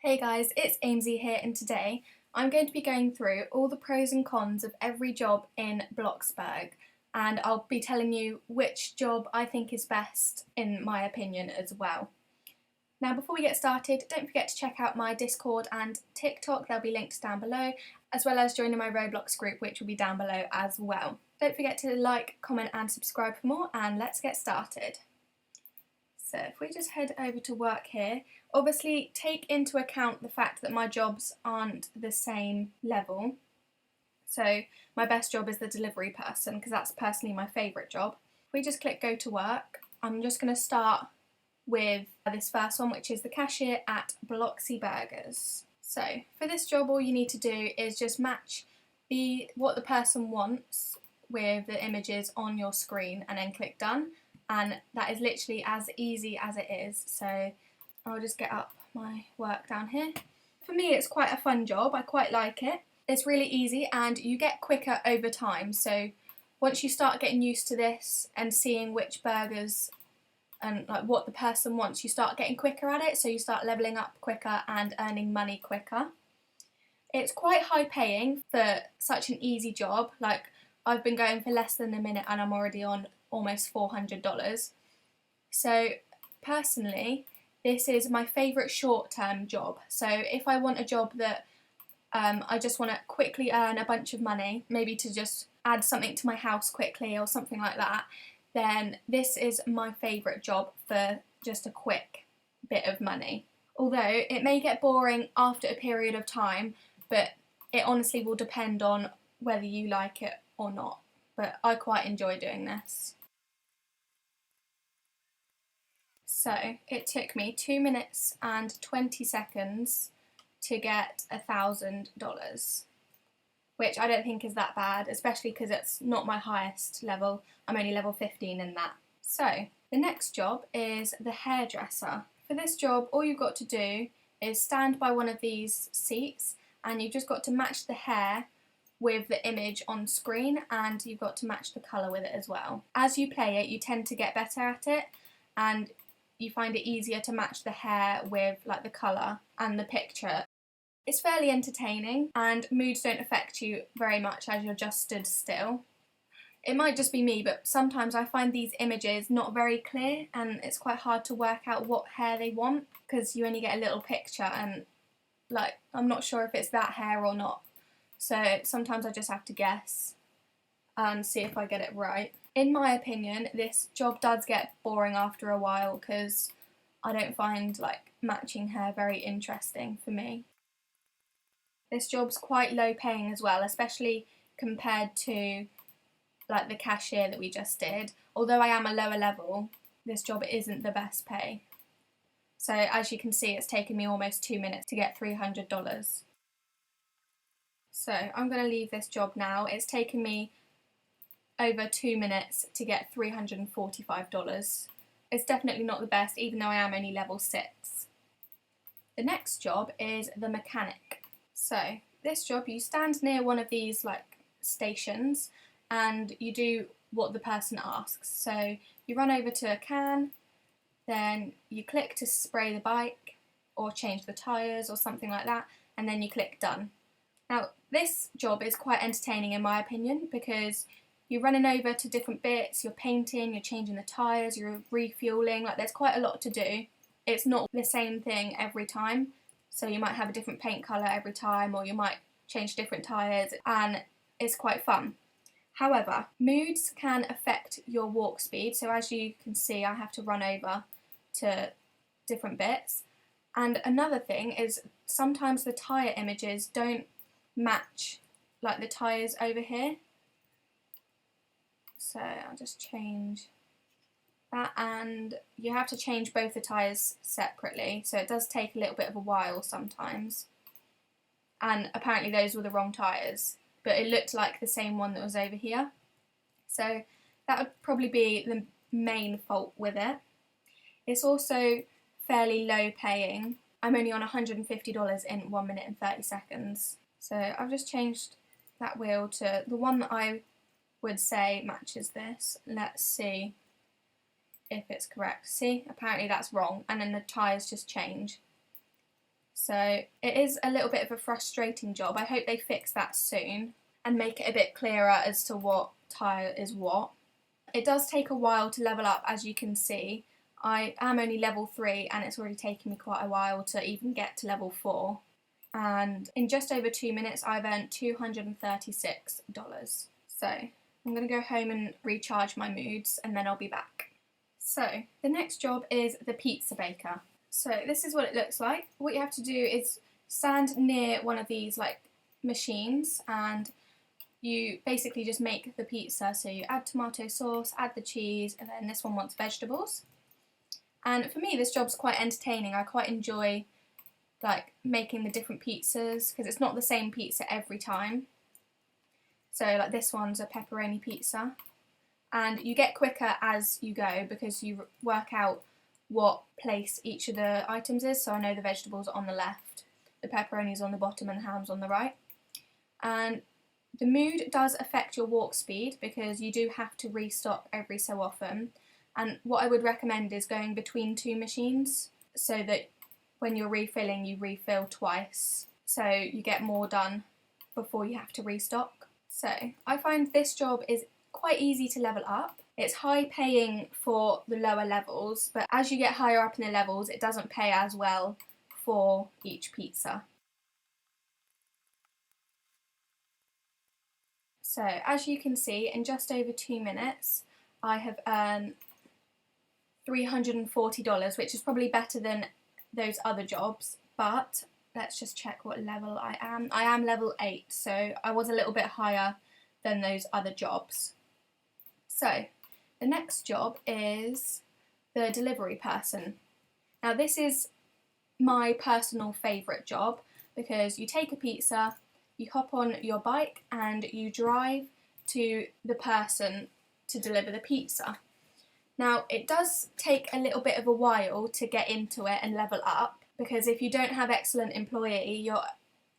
Hey guys, it's Amesy here, and today I'm going to be going through all the pros and cons of every job in Bloxburg, and I'll be telling you which job I think is best in my opinion as well. Now before we get started, don't forget to check out my Discord and TikTok, they'll be linked down below, as well as joining my Roblox group, which will be down below as well. Don't forget to like, comment and subscribe for more, and let's get started. So if we just head over to work here, obviously take into account the fact that my jobs aren't the same level. So my best job is the delivery person because that's personally my favourite job. If we just click go to work, I'm just going to start with this first one, which is the cashier at Bloxburg. So for this job, all you need to do is just match what the person wants with the images on your screen and then click done. And that is literally as easy as it is. So I'll just get up my work down here. For me, it's quite a fun job. I quite like it. It's really easy and you get quicker over time. So once you start getting used to this and seeing which burgers and like what the person wants, you start getting quicker at it. So you start leveling up quicker and earning money quicker. It's quite high paying for such an easy job. Like I've been going for less than a minute and I'm already on almost $400. So personally, this is my favourite short-term job. So if I want a job that I just want to quickly earn a bunch of money, maybe to just add something to my house quickly or something like that, then this is my favourite job for just a quick bit of money. Although it may get boring after a period of time, but it honestly will depend on whether you like it or not. But I quite enjoy doing this. So it took me 2 minutes and 20 seconds to get $1,000, which I don't think is that bad, especially because it's not my highest level. I'm only level 15 in that. So the next job is the hairdresser. For this job, all you've got to do is stand by one of these seats and you've just got to match the hair with the image on screen, and you've got to match the colour with it as well. As you play it, you tend to get better at it and you find it easier to match the hair with like the colour and the picture. It's fairly entertaining and moods don't affect you very much as you're just stood still. It might just be me, but sometimes I find these images not very clear and it's quite hard to work out what hair they want because you only get a little picture and like I'm not sure if it's that hair or not. So sometimes I just have to guess and see if I get it right. In my opinion, this job does get boring after a while because I don't find like matching hair very interesting for me. This job's quite low paying as well, especially compared to like the cashier that we just did. Although I am a lower level, this job isn't the best pay. So as you can see, it's taken me almost 2 minutes to get $300. So I'm going to leave this job now. It's taken me over 2 minutes to get $345. It's definitely not the best, even though I am only level 6. The next job is the mechanic. So this job, you stand near one of these like stations and you do what the person asks. So you run over to a can, then you click to spray the bike or change the tyres or something like that, and then you click done. Now this job is quite entertaining in my opinion because you're running over to different bits, you're painting, you're changing the tyres, you're refuelling, like there's quite a lot to do. It's not the same thing every time, so you might have a different paint colour every time or you might change different tyres and it's quite fun. However, moods can affect your walk speed, so as you can see I have to run over to different bits. And another thing is sometimes the tyre images don't match like the tyres over here. So I'll just change that, and you have to change both the tyres separately, so it does take a little bit of a while sometimes. And apparently those were the wrong tyres, but it looked like the same one that was over here. So that would probably be the main fault with it. It's also fairly low paying. I'm only on $150 in 1 minute and 30 seconds. So I've just changed that wheel to the one that I would say matches this. Let's see if it's correct. See, apparently that's wrong, and then the tyres just change. So it is a little bit of a frustrating job. I hope they fix that soon and make it a bit clearer as to what tile is what. It does take a while to level up, as you can see. I am only level 3 and it's already taken me quite a while to even get to level 4. And in just over 2 minutes I've earned $236. So I'm going to go home and recharge my moods and then I'll be back. So the next job is the pizza baker. So this is what it looks like. What you have to do is stand near one of these like machines and you basically just make the pizza. So you add tomato sauce, add the cheese, and then this one wants vegetables. And for me this job's quite entertaining. I quite enjoy like making the different pizzas because it's not the same pizza every time. So like this one's a pepperoni pizza, and you get quicker as you go because you work out what place each of the items is. So I know the vegetables are on the left, the pepperoni's on the bottom and the ham's on the right. And the mood does affect your walk speed because you do have to restock every so often. And what I would recommend is going between 2 machines so that when you're refilling, you refill twice, so you get more done before you have to restock. So I find this job is quite easy to level up. It's high paying for the lower levels, but as you get higher up in the levels, it doesn't pay as well for each pizza. So as you can see, in just over 2 minutes, I have earned $340, which is probably better than those other jobs, but let's just check what level I am. I am level 8, so I was a little bit higher than those other jobs. So the next job is the delivery person. Now this is my personal favourite job because you take a pizza, you hop on your bike and you drive to the person to deliver the pizza. Now it does take a little bit of a while to get into it and level up because if you don't have excellent employee,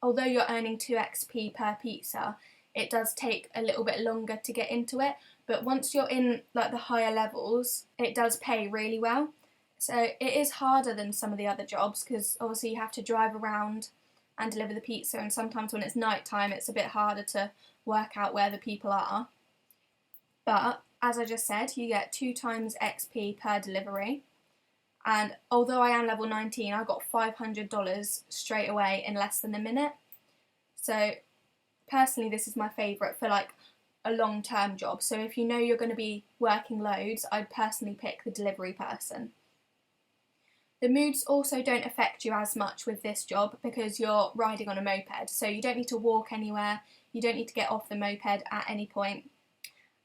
although you're earning 2 XP per pizza, it does take a little bit longer to get into it, but once you're in like the higher levels, it does pay really well. So it is harder than some of the other jobs because obviously you have to drive around and deliver the pizza, and sometimes when it's night time it's a bit harder to work out where the people are. But as I just said, you get 2 times XP per delivery, and although I am level 19, I got $500 straight away in less than a minute. So personally this is my favourite for like a long-term job. So if you know you're going to be working loads, I'd personally pick the delivery person. The moods also don't affect you as much with this job because you're riding on a moped, so you don't need to walk anywhere, you don't need to get off the moped at any point.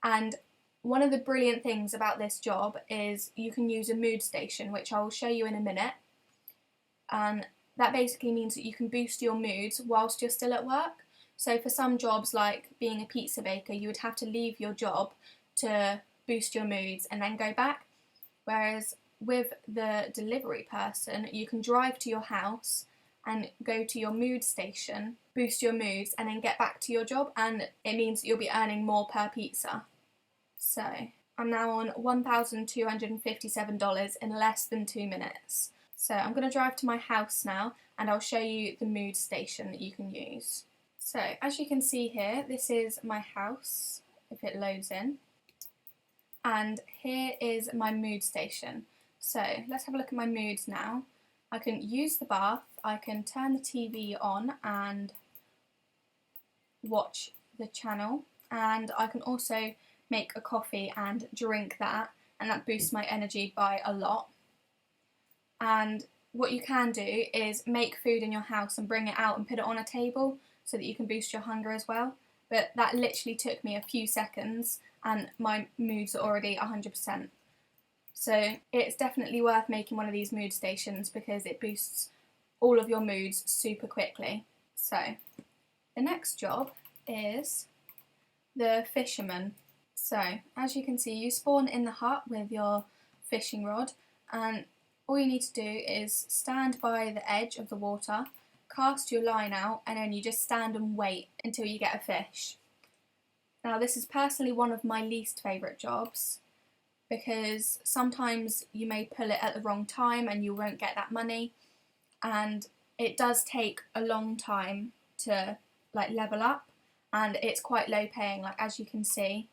And one of the brilliant things about this job is you can use a mood station, which I will show you in a minute. And that basically means that you can boost your moods whilst you're still at work. So for some jobs like being a pizza baker, you would have to leave your job to boost your moods and then go back. Whereas with the delivery person, you can drive to your house and go to your mood station, boost your moods, and then get back to your job, and it means that you'll be earning more per pizza. So I'm now on $1,257 in less than 2 minutes. So I'm going to drive to my house now and I'll show you the mood station that you can use. So as you can see here, this is my house, if it loads in. And here is my mood station. So let's have a look at my moods now. I can use the bath, I can turn the TV on and watch the channel, and I can also make a coffee and drink that, and that boosts my energy by a lot. And what you can do is make food in your house and bring it out and put it on a table so that you can boost your hunger as well. But that literally took me a few seconds and my moods are already 100%. So it's definitely worth making one of these mood stations because it boosts all of your moods super quickly. So the next job is the Fisherman. So as you can see, you spawn in the hut with your fishing rod, and all you need to do is stand by the edge of the water, cast your line out, and then you just stand and wait until you get a fish. Now this is personally one of my least favourite jobs because sometimes you may pull it at the wrong time and you won't get that money, and it does take a long time to like level up, and it's quite low paying, like as you can see.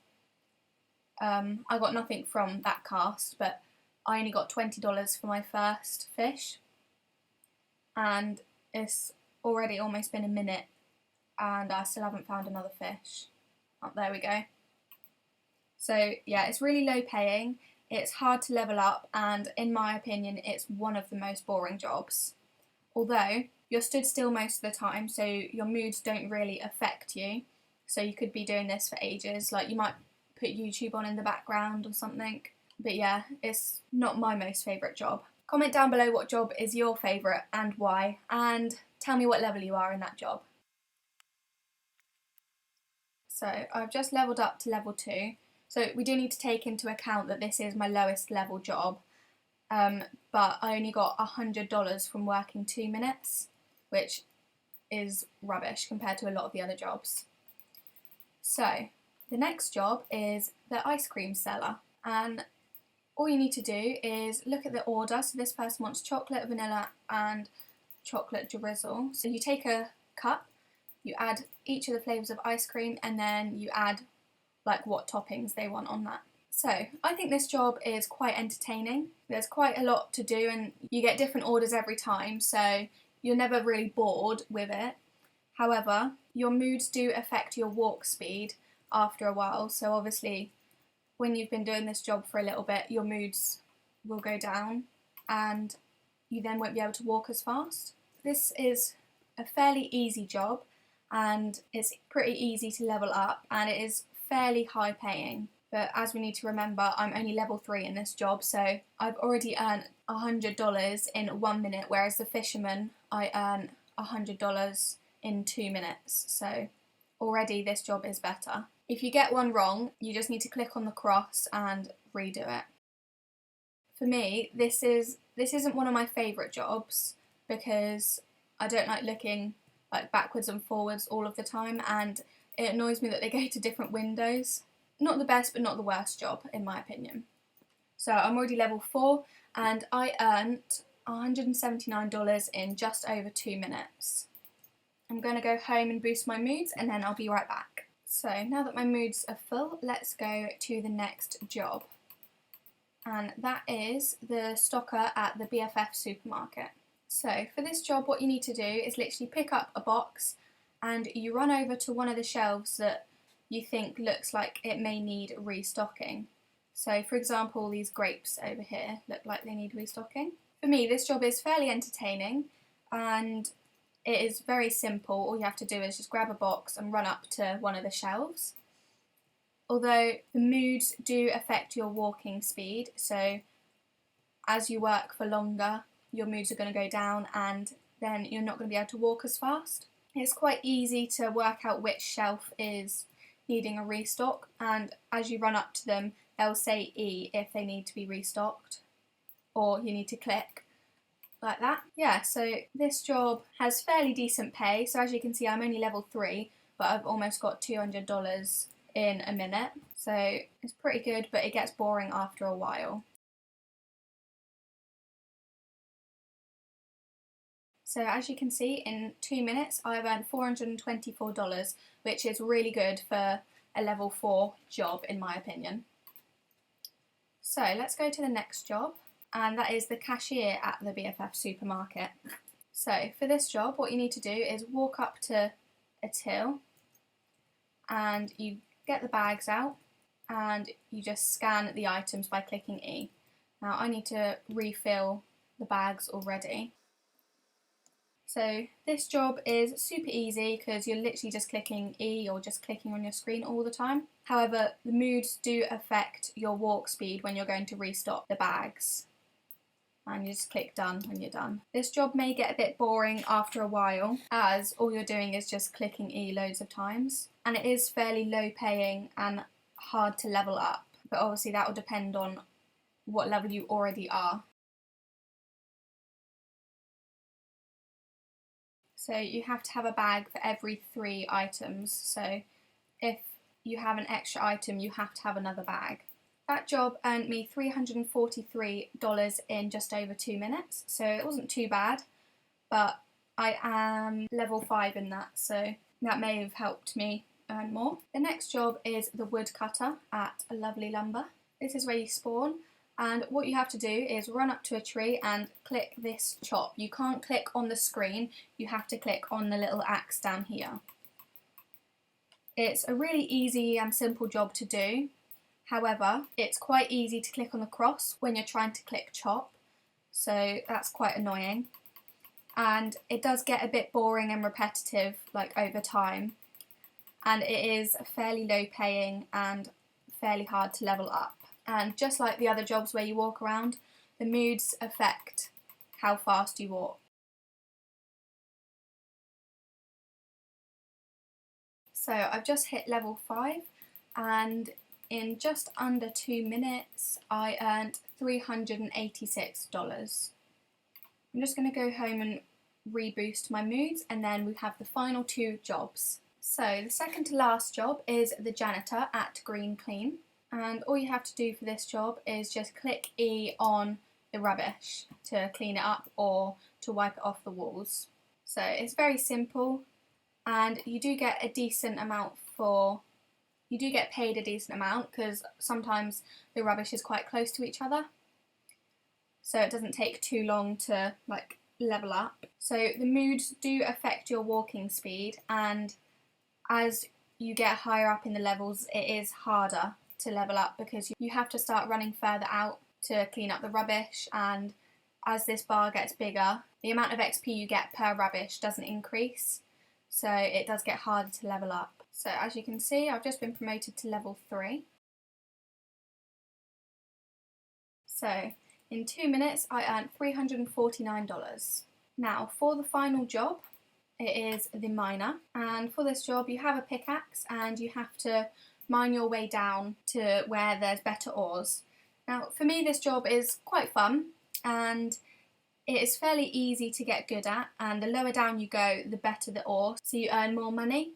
I got nothing from that cast, but I only got $20 for my first fish, and it's already almost been a minute and I still haven't found another fish. Oh, there we go. So yeah, it's really low paying, it's hard to level up, and in my opinion it's one of the most boring jobs. Although you're stood still most of the time, so your moods don't really affect you, so you could be doing this for ages, like you might put YouTube on in the background or something. But yeah, it's not my most favourite job. Comment down below what job is your favourite and why, and tell me what level you are in that job. So I've just levelled up to level 2. So we do need to take into account that this is my lowest level job, but I only got $100 from working 2 minutes, which is rubbish compared to a lot of the other jobs. So the next job is the ice cream seller, and all you need to do is look at the order. So this person wants chocolate, vanilla and chocolate drizzle. So you take a cup, you add each of the flavours of ice cream, and then you add like what toppings they want on that. So I think this job is quite entertaining. There's quite a lot to do and you get different orders every time, so you're never really bored with it. However, your moods do affect your walk speed after a while, so obviously when you've been doing this job for a little bit, your moods will go down and you then won't be able to walk as fast. This is a fairly easy job and it's pretty easy to level up, and it is fairly high paying. But as we need to remember, I'm only level 3 in this job, so I've already earned $100 in 1 minute, whereas the Fisherman, I earn $100 in 2 minutes. So already this job is better. If you get one wrong, you just need to click on the cross and redo it. For me, this isn't one of my favourite jobs because I don't like looking like backwards and forwards all of the time, and it annoys me that they go to different windows. Not the best, but not the worst job, in my opinion. So I'm already level 4, and I earned $179 in just over 2 minutes. I'm going to go home and boost my moods, and then I'll be right back. So now that my moods are full, let's go to the next job. And that is the stocker at the Bffs supermarket. So for this job, what you need to do is literally pick up a box and you run over to one of the shelves that you think looks like it may need restocking. So for example, these grapes over here look like they need restocking. For me, this job is fairly entertaining and it is very simple. All you have to do is just grab a box and run up to one of the shelves. Although the moods do affect your walking speed, so as you work for longer, your moods are going to go down and then you're not going to be able to walk as fast. It's quite easy to work out which shelf is needing a restock, and as you run up to them, they'll say E if they need to be restocked, or you need to click like that. Yeah, so this job has fairly decent pay. So as you can see, I'm only level 3, but I've almost got $200 in a minute. So it's pretty good, but it gets boring after a while. So as you can see, in 2 minutes I've earned $424, which is really good for a level 4 job in my opinion. So let's go to the next job, and that is the cashier at the Bffs supermarket. So for this job, what you need to do is walk up to a till and you get the bags out and you just scan the items by clicking E. Now I need to refill the bags already. So this job is super easy because you're literally just clicking E or just clicking on your screen all the time. However, the moods do affect your walk speed when you're going to restock the bags. And you just click done when you're done. This job may get a bit boring after a while, as all you're doing is just clicking E loads of times. And it is fairly low paying and hard to level up, but obviously that will depend on what level you already are. So you have to have a bag for every 3 items, so if you have an extra item you have to have another bag. That job earned me $343 in just over 2 minutes, so it wasn't too bad, but I am level 5 in that, so that may have helped me earn more. The next job is the Woodcutter at a lovely lumber. This is where you spawn, and what you have to do is run up to a tree and click this chop. You can't click on the screen, you have to click on the little axe down here. It's a really easy and simple job to do. However, it's quite easy to click on the cross when you're trying to click chop, so that's quite annoying. And it does get a bit boring and repetitive like over time, and it is fairly low paying and fairly hard to level up. And just like the other jobs where you walk around, the moods affect how fast you walk. So I've just hit level 5, and in just under 2 minutes I earned $386. I'm just going to go home and reboost my moods, and then we have the final 2 jobs. So the second to last job is the Janitor at Green Clean, and all you have to do for this job is just click E on the rubbish to clean it up or to wipe it off the walls. So it's very simple, and you do get a decent amount you do get paid a decent amount because sometimes the rubbish is quite close to each other, so it doesn't take too long to like level up. So the moods do affect your walking speed, and as you get higher up in the levels it is harder to level up because you have to start running further out to clean up the rubbish, and as this bar gets bigger the amount of XP you get per rubbish doesn't increase, so it does get harder to level up. So as you can see, I've just been promoted to level 3. So in 2 minutes I earned $349. Now for the final job, it is the miner, and for this job you have a pickaxe and you have to mine your way down to where there's better ores. Now for me this job is quite fun and it is fairly easy to get good at, and the lower down you go the better the ore, so you earn more money.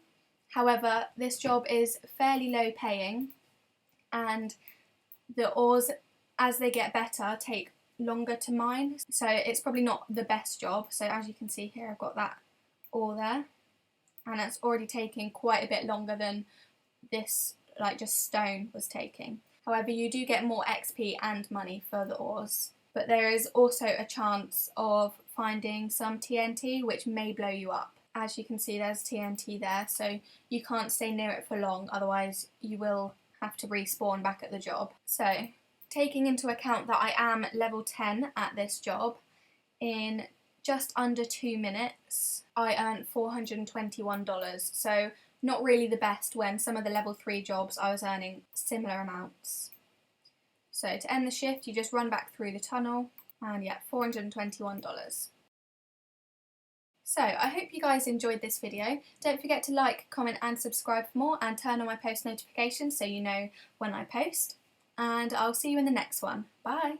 However, this job is fairly low paying, and the ores as they get better take longer to mine, so it's probably not the best job. So as you can see here I've got that ore there, and it's already taking quite a bit longer than this like just stone was taking. However, you do get more XP and money for the ores, but there is also a chance of finding some TNT which may blow you up. As you can see there's TNT there, so you can't stay near it for long, otherwise you will have to respawn back at the job. So taking into account that I am level 10 at this job, in just under 2 minutes I earned $421, so not really the best when some of the level 3 jobs I was earning similar amounts. So to end the shift you just run back through the tunnel, and yeah, $421. So I hope you guys enjoyed this video. Don't forget to like, comment and subscribe for more, and turn on my post notifications so you know when I post. And I'll see you in the next one. Bye!